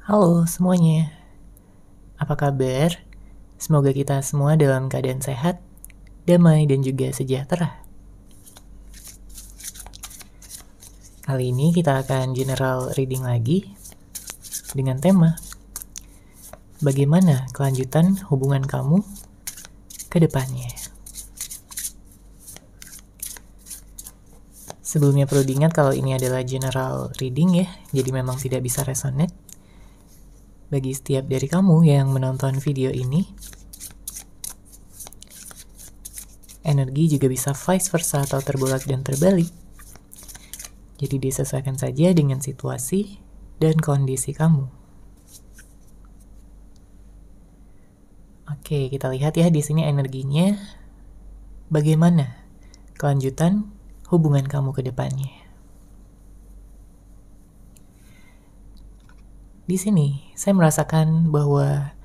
Halo semuanya, apa kabar? Semoga kita semua dalam keadaan sehat, damai, dan juga sejahtera. Kali ini kita akan general reading lagi dengan tema bagaimana kelanjutan hubungan kamu ke depannya. Sebelumnya perlu diingat kalau ini adalah general reading ya, jadi memang tidak bisa resonate. Bagi setiap dari kamu yang menonton video ini, energi juga bisa vice versa atau terbolak dan terbalik. Jadi disesuaikan saja dengan situasi dan kondisi kamu. Oke, kita lihat ya di sini energinya. Bagaimana kelanjutan hubungan kamu ke depannya? Di sini saya merasakan bahwa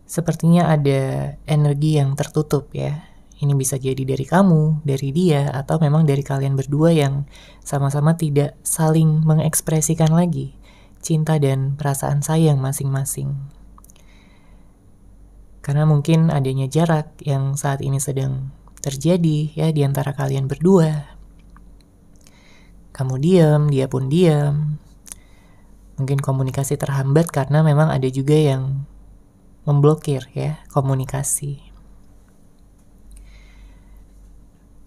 sepertinya ada energi yang tertutup ya. Ini bisa jadi dari kamu, dari dia, atau memang dari kalian berdua yang sama-sama tidak saling mengekspresikan lagi cinta dan perasaan sayang masing-masing. Karena mungkin adanya jarak yang saat ini sedang terjadi ya di antara kalian berdua. Kamu diam, dia pun diam. Mungkin komunikasi terhambat karena memang ada juga yang memblokir ya komunikasi.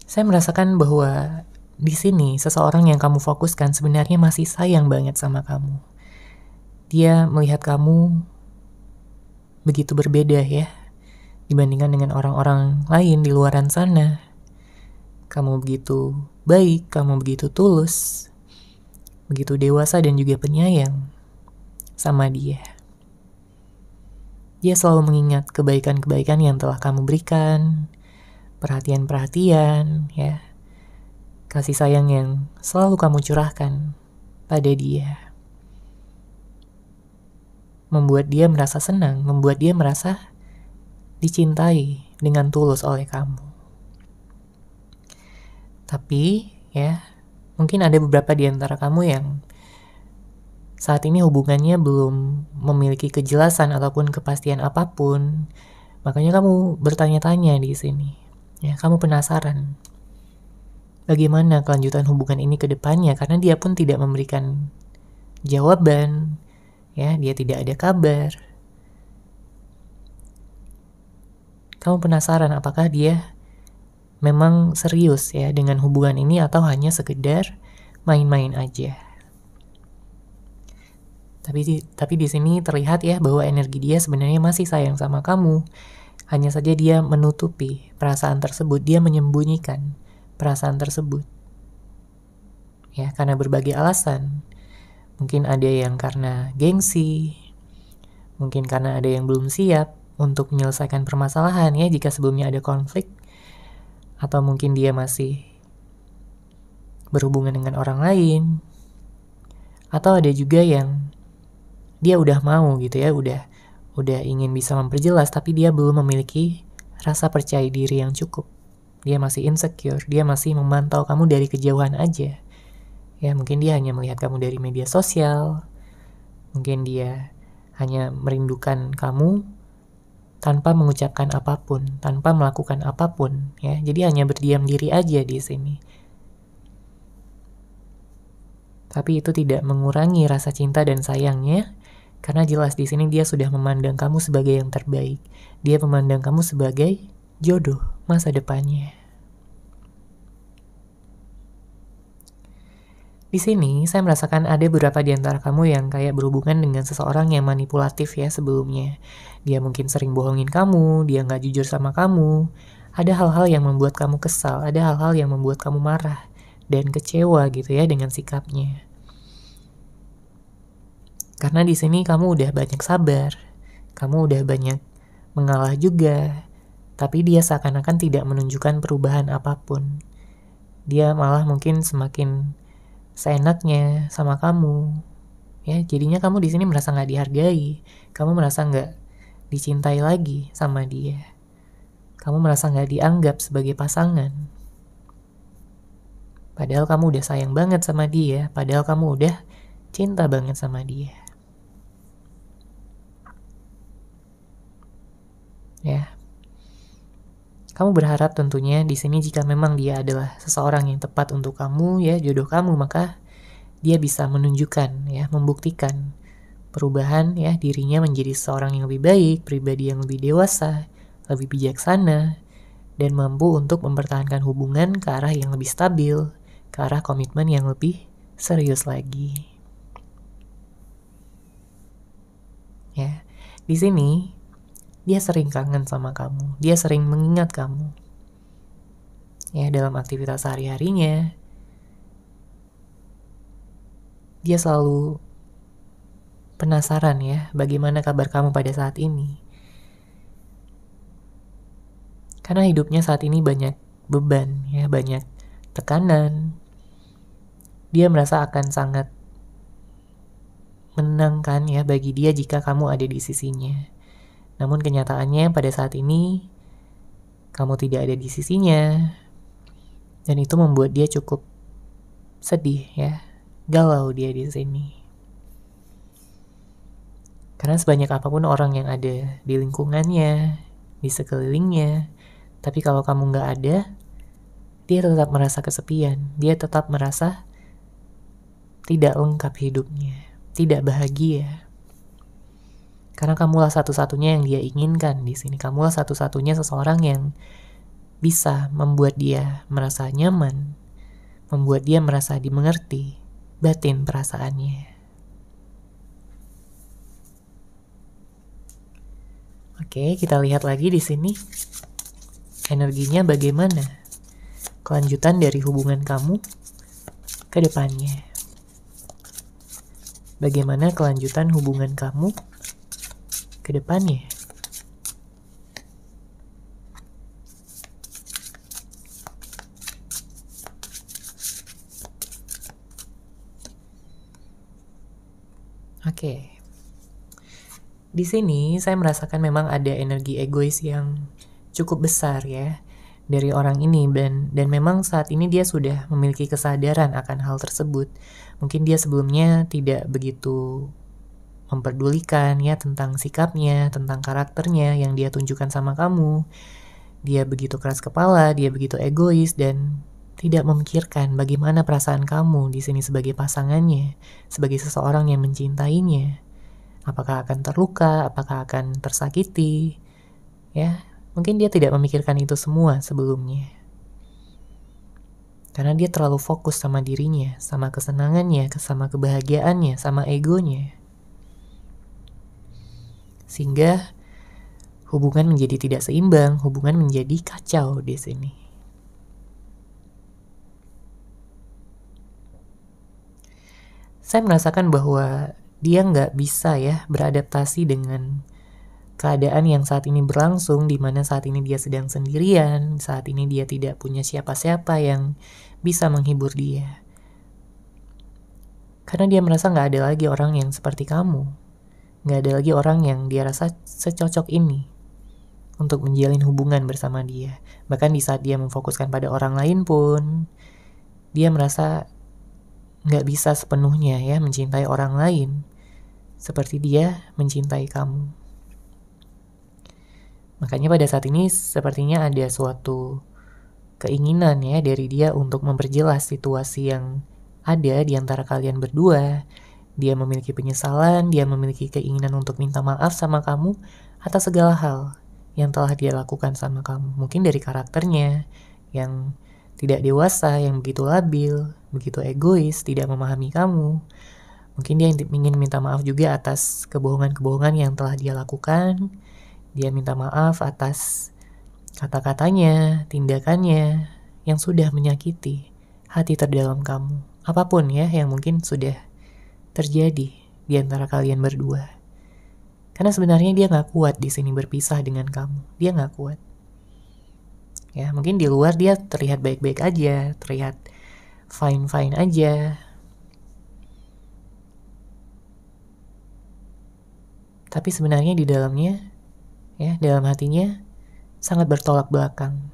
Saya merasakan bahwa di sini seseorang yang kamu fokuskan sebenarnya masih sayang banget sama kamu. Dia melihat kamu begitu berbeda ya dibandingkan dengan orang-orang lain di luaran sana. Kamu begitu baik, kamu begitu tulus, begitu dewasa dan juga penyayang sama dia. Dia selalu mengingat kebaikan-kebaikan yang telah kamu berikan, perhatian-perhatian, ya, kasih sayang yang selalu kamu curahkan pada dia. Membuat dia merasa senang, membuat dia merasa dicintai dengan tulus oleh kamu. Tapi, ya, mungkin ada beberapa di antara kamu yang saat ini hubungannya belum memiliki kejelasan ataupun kepastian apapun. Makanya kamu bertanya-tanya di sini. Ya, kamu penasaran bagaimana kelanjutan hubungan ini ke depannya karena dia pun tidak memberikan jawaban. Ya, dia tidak ada kabar. Kamu penasaran apakah dia memang serius ya dengan hubungan ini atau hanya sekedar main-main aja. Tapi di sini terlihat ya bahwa energi dia sebenarnya masih sayang sama kamu. Hanya saja dia menutupi perasaan tersebut, dia menyembunyikan perasaan tersebut. Ya, karena berbagai alasan. Mungkin ada yang karena gengsi, mungkin karena ada yang belum siap untuk menyelesaikan permasalahan ya jika sebelumnya ada konflik, atau mungkin dia masih berhubungan dengan orang lain, atau ada juga yang dia udah mau gitu ya, udah ingin bisa memperjelas tapi dia belum memiliki rasa percaya diri yang cukup. Dia masih insecure, dia masih memantau kamu dari kejauhan aja. Ya, mungkin dia hanya melihat kamu dari media sosial. Mungkin dia hanya merindukan kamu tanpa mengucapkan apapun, tanpa melakukan apapun, ya. Jadi hanya berdiam diri aja di sini. Tapi itu tidak mengurangi rasa cinta dan sayangnya. Karena jelas di sini dia sudah memandang kamu sebagai yang terbaik. Dia memandang kamu sebagai jodoh masa depannya. Di sini saya merasakan ada beberapa di antara kamu yang kayak berhubungan dengan seseorang yang manipulatif ya sebelumnya. Dia mungkin sering bohongin kamu, dia nggak jujur sama kamu. Ada hal-hal yang membuat kamu kesal, ada hal-hal yang membuat kamu marah dan kecewa gitu ya dengan sikapnya. Karena di sini kamu udah banyak sabar, kamu udah banyak mengalah juga, tapi dia seakan-akan tidak menunjukkan perubahan apapun. Dia malah mungkin semakin seenaknya sama kamu, ya. Jadinya kamu di sini merasa nggak dihargai, kamu merasa nggak dicintai lagi sama dia, kamu merasa nggak dianggap sebagai pasangan. Padahal kamu udah sayang banget sama dia, padahal kamu udah cinta banget sama dia. ya. Kamu berharap tentunya di sini jika memang dia adalah seseorang yang tepat untuk kamu, ya, jodoh kamu, maka dia bisa menunjukkan, ya, membuktikan perubahan, ya, dirinya menjadi seseorang yang lebih baik, pribadi yang lebih dewasa, lebih bijaksana, dan mampu untuk mempertahankan hubungan ke arah yang lebih stabil, ke arah komitmen yang lebih serius lagi. Ya, di sini dia sering kangen sama kamu, dia sering mengingat kamu. Ya, dalam aktivitas sehari-harinya, dia selalu penasaran, ya, bagaimana kabar kamu pada saat ini. Karena hidupnya saat ini banyak beban, ya, banyak tekanan. Dia merasa akan sangat menenangkan, ya, bagi dia jika kamu ada di sisinya. Namun kenyataannya pada saat ini kamu tidak ada di sisinya, dan itu membuat dia cukup sedih, ya, galau dia di sini. Karena sebanyak apapun orang yang ada di lingkungannya, di sekelilingnya, tapi kalau kamu nggak ada, dia tetap merasa kesepian, dia tetap merasa tidak lengkap hidupnya, tidak bahagia. Karena kamulah satu-satunya yang dia inginkan di sini. Kamulah satu-satunya seseorang yang bisa membuat dia merasa nyaman, membuat dia merasa dimengerti batin perasaannya. Oke, kita lihat lagi di sini energinya bagaimana kelanjutan dari hubungan kamu ke depannya. Bagaimana kelanjutan hubungan kamu ke depannya. Oke. Di sini saya merasakan memang ada energi egois yang cukup besar, ya, dari orang ini, dan memang saat ini dia sudah memiliki kesadaran akan hal tersebut. Mungkin dia sebelumnya tidak begitu memperdulikan, ya, tentang sikapnya, tentang karakternya yang dia tunjukkan sama kamu. Dia begitu keras kepala, dia begitu egois, dan tidak memikirkan bagaimana perasaan kamu di sini sebagai pasangannya, sebagai seseorang yang mencintainya. Apakah akan terluka, apakah akan tersakiti, ya. Mungkin dia tidak memikirkan itu semua sebelumnya. Karena dia terlalu fokus sama dirinya, sama kesenangannya, sama kebahagiaannya, sama egonya. Sehingga hubungan menjadi tidak seimbang, hubungan menjadi kacau di sini. Saya merasakan bahwa dia nggak bisa, ya, beradaptasi dengan keadaan yang saat ini berlangsung, di mana saat ini dia sedang sendirian, saat ini dia tidak punya siapa-siapa yang bisa menghibur dia. Karena dia merasa nggak ada lagi orang yang seperti kamu, nggak ada lagi orang yang dia rasa secocok ini untuk menjalin hubungan bersama dia. Bahkan di saat dia memfokuskan pada orang lain pun, dia merasa nggak bisa sepenuhnya, ya, mencintai orang lain seperti dia mencintai kamu. Makanya pada saat ini sepertinya ada suatu keinginan, ya, dari dia untuk memperjelas situasi yang ada di antara kalian berdua. Dia memiliki penyesalan, dia memiliki keinginan untuk minta maaf sama kamu atas segala hal yang telah dia lakukan sama kamu. Mungkin dari karakternya yang tidak dewasa, yang begitu labil, begitu egois, tidak memahami kamu. Mungkin dia ingin minta maaf juga atas kebohongan-kebohongan yang telah dia lakukan. Dia minta maaf atas kata-katanya, tindakannya yang sudah menyakiti hati terdalam kamu. Apapun, ya, yang mungkin sudah terjadi di antara kalian berdua. Karena sebenarnya dia nggak kuat di sini berpisah dengan kamu. Dia nggak kuat. Ya, mungkin di luar dia terlihat baik-baik aja, terlihat fine-fine aja. Tapi sebenarnya di dalamnya, ya, dalam hatinya sangat bertolak belakang.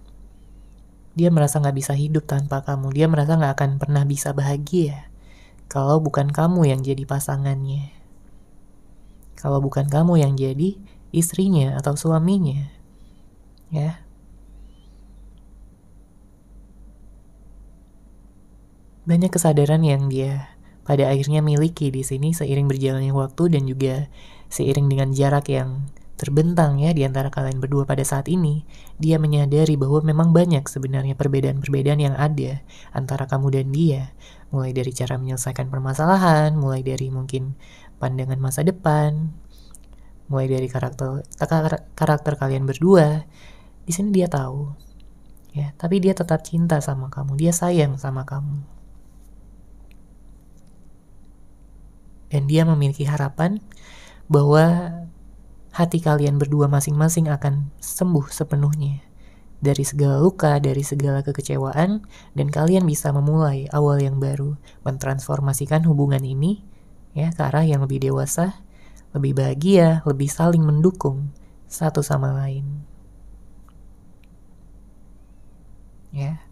Dia merasa nggak bisa hidup tanpa kamu. Dia merasa nggak akan pernah bisa bahagia kalau bukan kamu yang jadi pasangannya. Kalau bukan kamu yang jadi istrinya atau suaminya. ya. Banyak kesadaran yang dia pada akhirnya miliki di sini seiring berjalannya waktu dan juga seiring dengan jarak yang terbentang ya di antara kalian berdua pada saat ini. Dia menyadari bahwa memang banyak sebenarnya perbedaan-perbedaan yang ada antara kamu dan dia. Mulai dari cara menyelesaikan permasalahan, mulai dari mungkin pandangan masa depan, mulai dari karakter kalian berdua. Di sini dia tahu, ya, tapi dia tetap cinta sama kamu, dia sayang sama kamu. Dan dia memiliki harapan bahwa hati kalian berdua masing-masing akan sembuh sepenuhnya dari segala luka, dari segala kekecewaan, dan kalian bisa memulai awal yang baru, mentransformasikan hubungan ini ya ke arah yang lebih dewasa, lebih bahagia, lebih saling mendukung satu sama lain. Ya.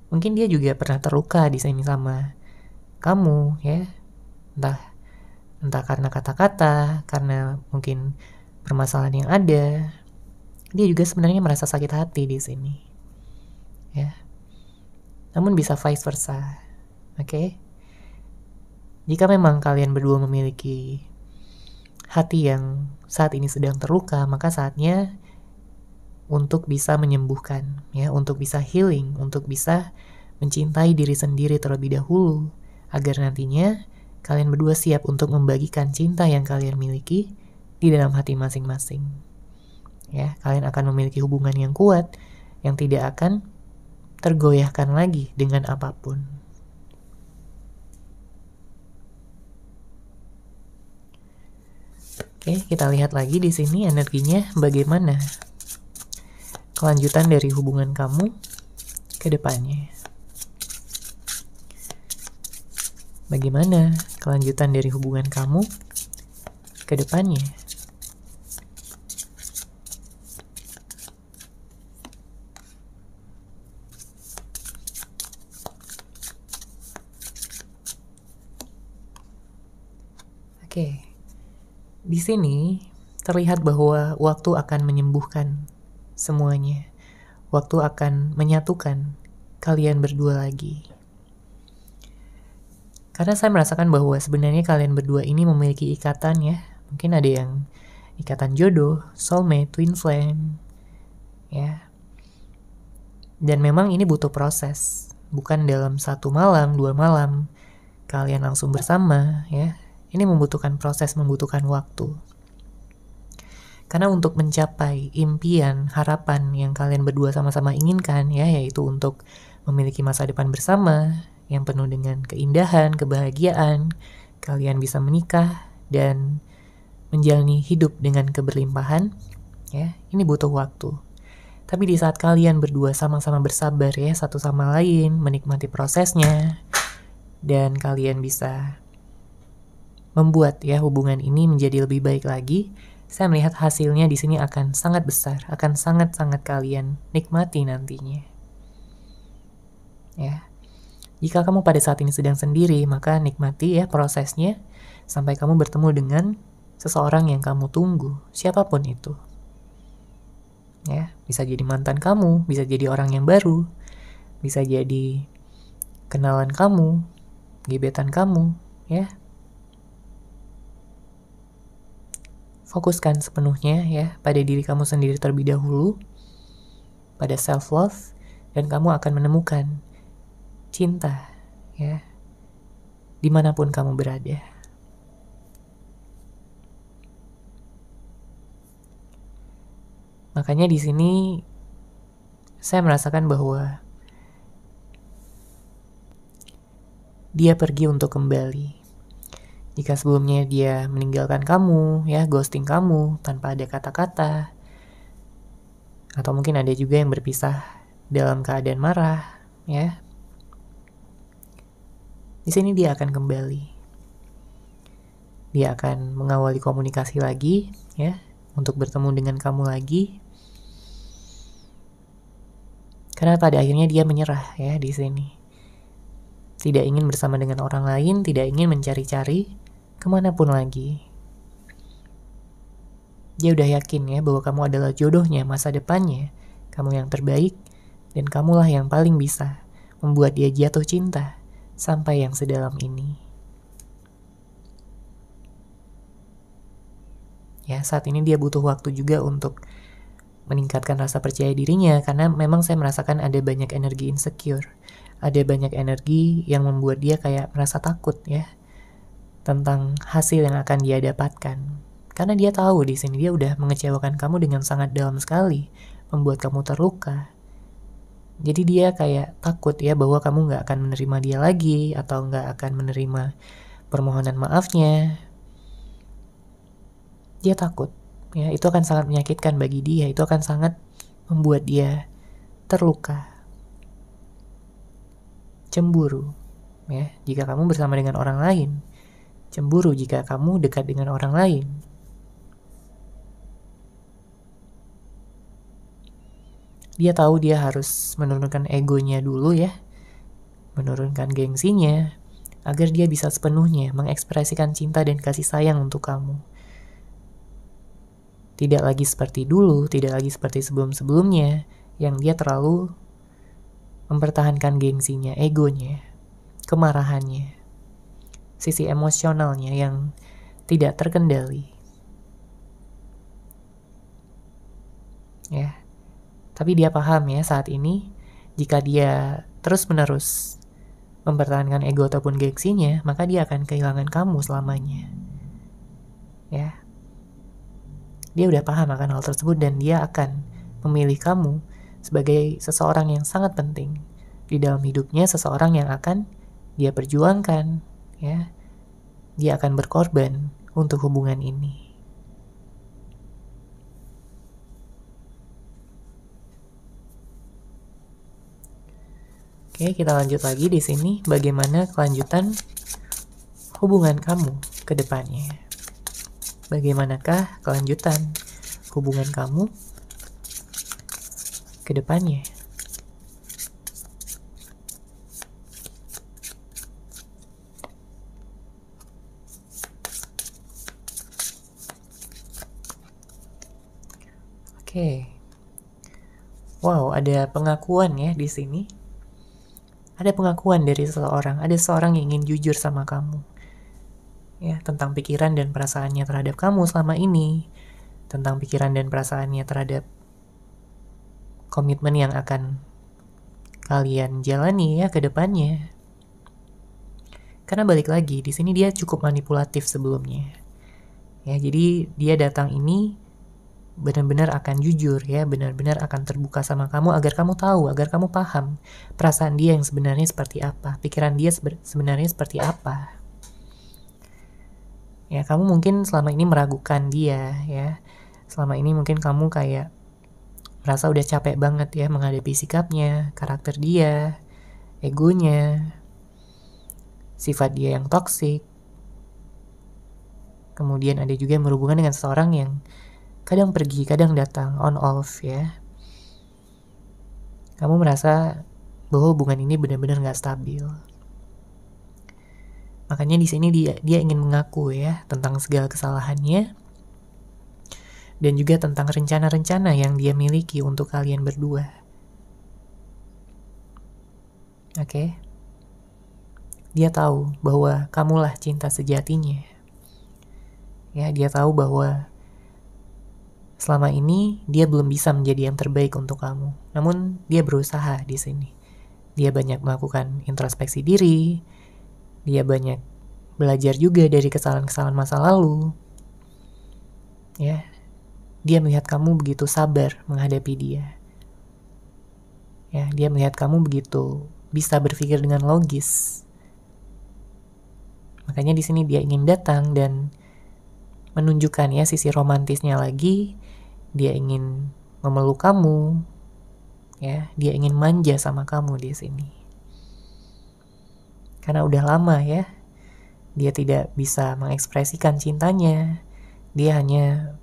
Mungkin dia juga pernah terluka di sini sama kamu ya. Entah karena kata-kata, karena mungkin permasalahan yang ada. Dia juga sebenarnya merasa sakit hati di sini. Ya. Namun bisa vice versa. Oke? Jika memang kalian berdua memiliki hati yang saat ini sedang terluka, maka saatnya untuk bisa menyembuhkan, ya, untuk bisa healing, untuk bisa mencintai diri sendiri terlebih dahulu, agar nantinya kalian berdua siap untuk membagikan cinta yang kalian miliki di dalam hati masing-masing. Ya, kalian akan memiliki hubungan yang kuat, yang tidak akan tergoyahkan lagi dengan apapun. Oke, kita lihat lagi di sini energinya bagaimana kelanjutan dari hubungan kamu ke depannya. Bagaimana kelanjutan dari hubungan kamu ke depannya? Oke. Di sini terlihat bahwa waktu akan menyembuhkan semuanya. Waktu akan menyatukan kalian berdua lagi. Karena saya merasakan bahwa sebenarnya kalian berdua ini memiliki ikatan ya. Mungkin ada yang ikatan jodoh, soulmate, twin flame. Ya. Dan memang ini butuh proses. Bukan dalam 1 malam, 2 malam kalian langsung bersama ya. Ini membutuhkan proses, membutuhkan waktu. Karena untuk mencapai impian, harapan yang kalian berdua sama-sama inginkan ya, yaitu untuk memiliki masa depan bersama yang penuh dengan keindahan, kebahagiaan, kalian bisa menikah dan menjalani hidup dengan keberlimpahan, ya, ini butuh waktu. Tapi di saat kalian berdua sama-sama bersabar ya satu sama lain, menikmati prosesnya, dan kalian bisa membuat ya hubungan ini menjadi lebih baik lagi, saya melihat hasilnya di sini akan sangat besar, akan sangat-sangat kalian nikmati nantinya. Ya. Jika kamu pada saat ini sedang sendiri, maka nikmati ya prosesnya sampai kamu bertemu dengan seseorang yang kamu tunggu, siapapun itu. Ya, bisa jadi mantan kamu, bisa jadi orang yang baru, bisa jadi kenalan kamu, gebetan kamu, ya. Fokuskan sepenuhnya ya pada diri kamu sendiri terlebih dahulu, pada self-love, dan kamu akan menemukan cinta ya dimanapun kamu berada. Makanya di sini saya merasakan bahwa dia pergi untuk kembali. Jika sebelumnya dia meninggalkan kamu, ya, ghosting kamu tanpa ada kata-kata, atau mungkin ada juga yang berpisah dalam keadaan marah, ya. Di sini dia akan kembali. Dia akan mengawali komunikasi lagi, ya, untuk bertemu dengan kamu lagi. Karena pada akhirnya dia menyerah, ya, di sini. Tidak ingin bersama dengan orang lain, tidak ingin mencari-cari kemanapun lagi. Dia udah yakin ya bahwa kamu adalah jodohnya, masa depannya, Kamu yang terbaik, dan kamulah yang paling bisa membuat dia jatuh cinta sampai yang sedalam ini. Ya, saat ini dia butuh waktu juga untuk meningkatkan rasa percaya dirinya, karena memang saya merasakan ada banyak energi insecure. Ada banyak energi yang membuat dia kayak merasa takut ya tentang hasil yang akan dia dapatkan. Karena dia tahu di sini dia udah mengecewakan kamu dengan sangat dalam sekali, membuat kamu terluka. Jadi dia kayak takut ya bahwa kamu nggak akan menerima dia lagi, atau nggak akan menerima permohonan maafnya. Dia takut ya, itu akan sangat menyakitkan bagi dia, itu akan sangat membuat dia terluka. Cemburu ya jika kamu bersama dengan orang lain, cemburu jika kamu dekat dengan orang lain. Dia tahu dia harus menurunkan egonya dulu ya, menurunkan gengsinya, agar dia bisa sepenuhnya mengekspresikan cinta dan kasih sayang untuk kamu. Tidak lagi seperti dulu, tidak lagi seperti sebelum-sebelumnya, yang dia terlalu mempertahankan gengsinya, egonya, kemarahannya, sisi emosionalnya yang tidak terkendali. Ya, tapi dia paham ya saat ini, jika dia terus-menerus mempertahankan ego ataupun gengsinya, maka dia akan kehilangan kamu selamanya. Ya, dia udah paham akan hal tersebut, dan dia akan memilih kamu sebagai seseorang yang sangat penting di dalam hidupnya, seseorang yang akan dia perjuangkan, ya. Dia akan berkorban untuk hubungan ini. Oke, kita lanjut lagi di sini. Bagaimana kelanjutan hubungan kamu ke depannya? Bagaimanakah kelanjutan hubungan kamu ke depannya? Oke. Wow, ada pengakuan ya di sini. Ada pengakuan dari seseorang, ada seseorang yang ingin jujur sama kamu. Ya, tentang pikiran dan perasaannya terhadap kamu selama ini, tentang pikiran dan perasaannya terhadap komitmen yang akan kalian jalani ya ke depannya. Karena balik lagi, di sini dia cukup manipulatif sebelumnya. Ya, jadi dia datang ini benar-benar akan jujur ya, benar-benar akan terbuka sama kamu agar kamu tahu, agar kamu paham perasaan dia yang sebenarnya seperti apa, pikiran dia sebenarnya seperti apa. Ya, kamu mungkin selama ini meragukan dia ya. Selama ini mungkin kamu kayak merasa udah capek banget ya menghadapi sikapnya, karakter dia, egonya, sifat dia yang toksik. Kemudian ada juga yang berhubungan dengan seseorang yang kadang pergi, kadang datang, on off ya. Kamu merasa bahwa hubungan ini benar-benar gak stabil. Makanya di sini dia ingin mengaku ya tentang segala kesalahannya, dan juga tentang rencana-rencana yang dia miliki untuk kalian berdua. Oke? Dia tahu bahwa kamulah cinta sejatinya. Ya, dia tahu bahwa selama ini dia belum bisa menjadi yang terbaik untuk kamu. Namun dia berusaha di sini. Dia banyak melakukan introspeksi diri. Dia banyak belajar juga dari kesalahan-kesalahan masa lalu. Ya, dia melihat kamu begitu sabar menghadapi dia. Ya, dia melihat kamu begitu bisa berpikir dengan logis. Makanya di sini dia ingin datang dan menunjukkan ya sisi romantisnya lagi. Dia ingin memeluk kamu. Ya, dia ingin manja sama kamu di sini. Karena udah lama ya, dia tidak bisa mengekspresikan cintanya. Dia hanya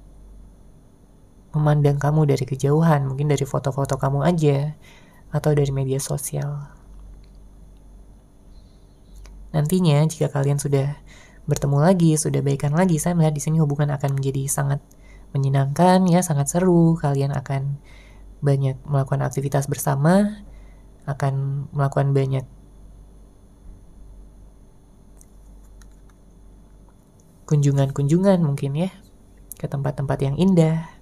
memandang kamu dari kejauhan, mungkin dari foto-foto kamu aja, atau dari media sosial. Nantinya, jika kalian sudah bertemu lagi, sudah baikan lagi, saya melihat di sini hubungan akan menjadi sangat menyenangkan ya, sangat seru. Kalian akan banyak melakukan aktivitas bersama, akan melakukan banyak kunjungan-kunjungan mungkin ya, ke tempat-tempat yang indah.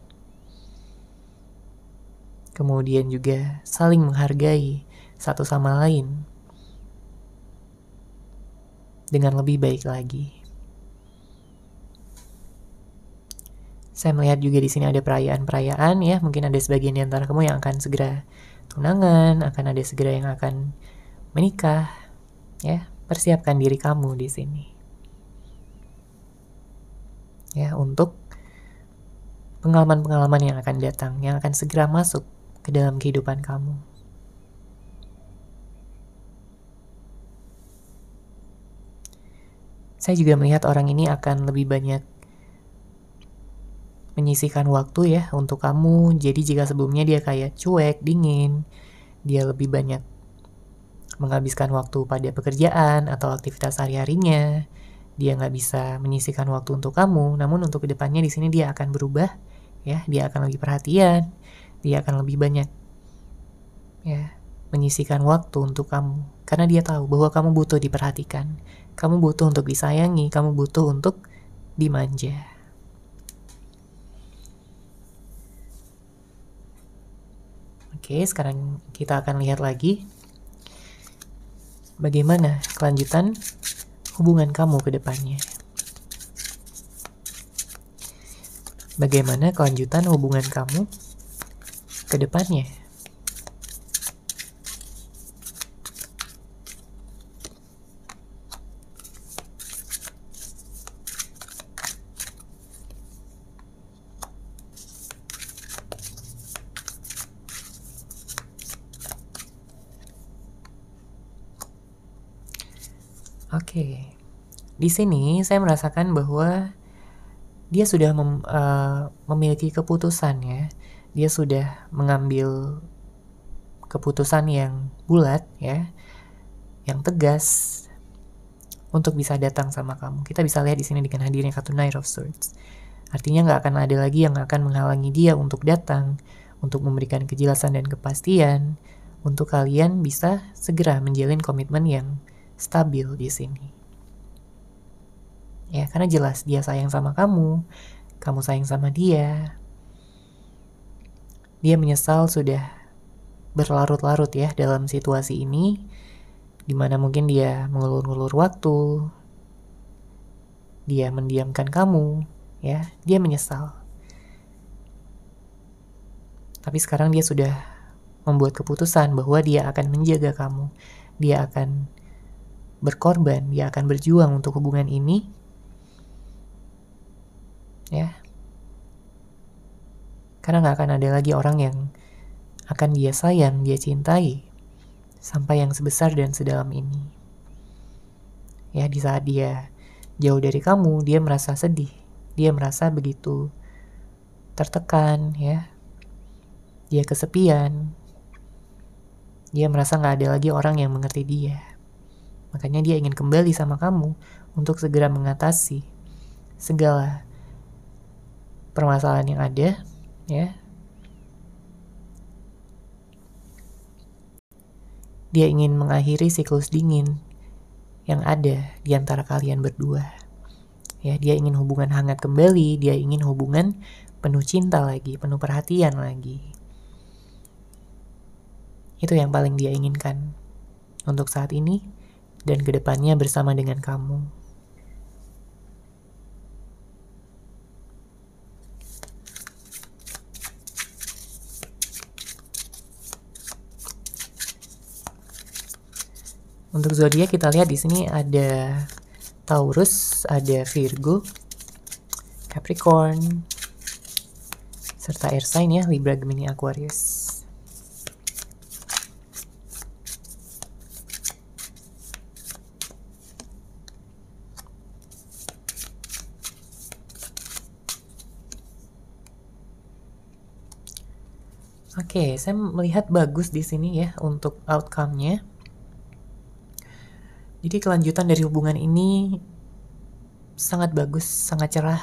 Kemudian juga saling menghargai satu sama lain dengan lebih baik lagi. Saya melihat juga di sini ada perayaan-perayaan ya, mungkin ada sebagian di antara kamu yang akan segera tunangan, akan ada segera yang akan menikah, ya. Persiapkan diri kamu di sini. Ya, untuk pengalaman-pengalaman yang akan datang, yang akan segera masuk ke dalam kehidupan kamu. Saya juga melihat orang ini akan lebih banyak menyisihkan waktu ya untuk kamu. Jadi jika sebelumnya dia kayak cuek, dingin, dia lebih banyak menghabiskan waktu pada pekerjaan atau aktivitas sehari-harinya, dia nggak bisa menyisihkan waktu untuk kamu. Namun untuk kedepannya di sini dia akan berubah, ya. Dia akan lebih perhatian, dia akan lebih banyak, ya, menyisihkan waktu untuk kamu. Karena dia tahu bahwa kamu butuh diperhatikan, kamu butuh untuk disayangi, kamu butuh untuk dimanja. Oke, sekarang kita akan lihat lagi bagaimana kelanjutan hubungan kamu ke depannya. Bagaimana kelanjutan hubungan kamu ke depannya? Oke, di sini saya merasakan bahwa dia sudah memiliki keputusan ya. Dia sudah mengambil keputusan yang bulat ya, yang tegas untuk bisa datang sama kamu. Kita bisa lihat di sini dengan hadirnya kartu Knight of Swords. Artinya nggak akan ada lagi yang akan menghalangi dia untuk datang, untuk memberikan kejelasan dan kepastian, untuk kalian bisa segera menjalin komitmen yang stabil di sini. Ya, karena jelas dia sayang sama kamu sayang sama dia. Dia menyesal sudah berlarut-larut ya dalam situasi ini, dimana mungkin dia mengulur-ulur waktu, dia mendiamkan kamu, ya, dia menyesal. Tapi sekarang dia sudah membuat keputusan bahwa dia akan menjaga kamu, dia akan berkorban, dia akan berjuang untuk hubungan ini, ya. Karena gak akan ada lagi orang yang akan dia sayang, dia cintai, sampai yang sebesar dan sedalam ini. Ya, di saat dia jauh dari kamu, dia merasa sedih, dia merasa begitu tertekan, ya. Dia kesepian, dia merasa gak ada lagi orang yang mengerti dia. Makanya dia ingin kembali sama kamu untuk segera mengatasi segala permasalahan yang ada, ya. Dia ingin mengakhiri siklus dingin yang ada di antara kalian berdua. Ya, dia ingin hubungan hangat kembali, dia ingin hubungan penuh cinta lagi, penuh perhatian lagi. Itu yang paling dia inginkan untuk saat ini dan kedepannya bersama dengan kamu. Untuk zodiak kita lihat di sini ada Taurus, ada Virgo, Capricorn, serta air sign ya, Libra, Gemini, Aquarius. Oke, saya melihat bagus di sini ya untuk outcome-nya. Jadi kelanjutan dari hubungan ini sangat bagus, sangat cerah.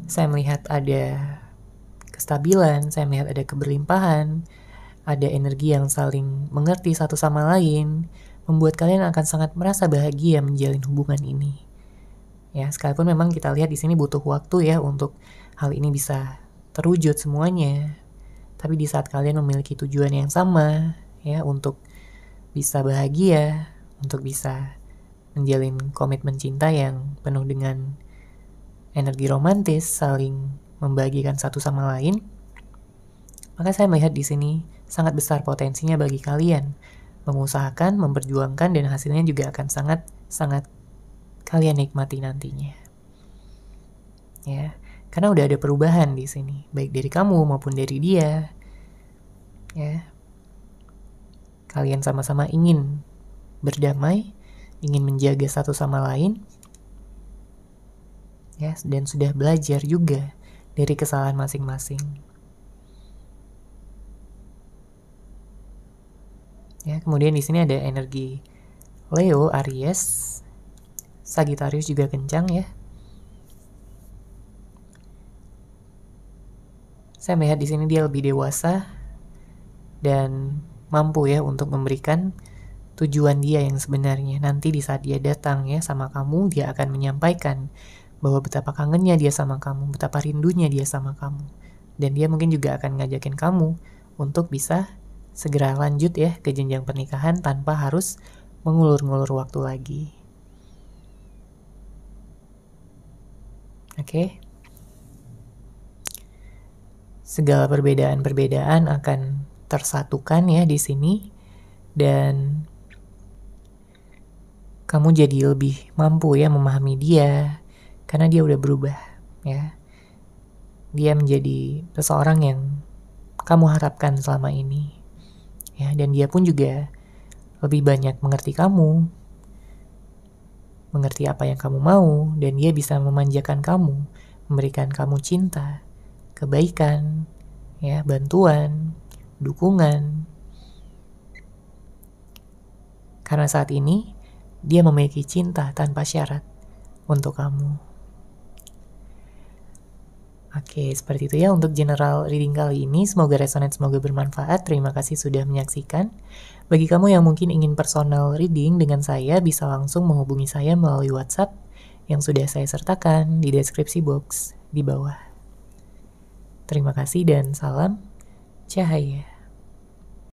Saya melihat ada kestabilan, saya melihat ada keberlimpahan, ada energi yang saling mengerti satu sama lain, membuat kalian akan sangat merasa bahagia menjalin hubungan ini. Ya, sekalipun memang kita lihat di sini butuh waktu ya untuk hal ini bisa terwujud semuanya. Tapi di saat kalian memiliki tujuan yang sama, ya, untuk bisa bahagia, untuk bisa menjalin komitmen cinta yang penuh dengan energi romantis, saling membagikan satu sama lain, maka saya melihat di sini sangat besar potensinya bagi kalian mengusahakan, memperjuangkan, dan hasilnya juga akan sangat kalian nikmati nantinya. Ya, karena udah ada perubahan di sini, baik dari kamu maupun dari dia. Ya, kalian sama-sama ingin berdamai, ingin menjaga satu sama lain, ya, dan sudah belajar juga dari kesalahan masing-masing. Ya, kemudian di sini ada energi Leo, Aries, Sagittarius juga kencang ya. Saya melihat di sini dia lebih dewasa dan mampu ya untuk memberikan tujuan dia yang sebenarnya. Nanti di saat dia datang ya sama kamu, dia akan menyampaikan bahwa betapa kangennya dia sama kamu, betapa rindunya dia sama kamu. Dan dia mungkin juga akan ngajakin kamu untuk bisa segera lanjut ya ke jenjang pernikahan tanpa harus mengulur-ngulur waktu lagi. Oke. Segala perbedaan-perbedaan akan tersatukan ya di sini, dan kamu jadi lebih mampu ya memahami dia karena dia udah berubah ya. Dia menjadi seseorang yang kamu harapkan selama ini ya, dan dia pun juga lebih banyak mengerti kamu, mengerti apa yang kamu mau, dan dia bisa memanjakan kamu, memberikan kamu cinta, kebaikan, ya, bantuan, dukungan. Karena saat ini dia memiliki cinta tanpa syarat untuk kamu. Oke, seperti itu ya untuk general reading kali ini. Semoga resonate, semoga bermanfaat. Terima kasih sudah menyaksikan. Bagi kamu yang mungkin ingin personal reading dengan saya, bisa langsung menghubungi saya melalui WhatsApp yang sudah saya sertakan di deskripsi box di bawah. Terima kasih dan salam cahaya.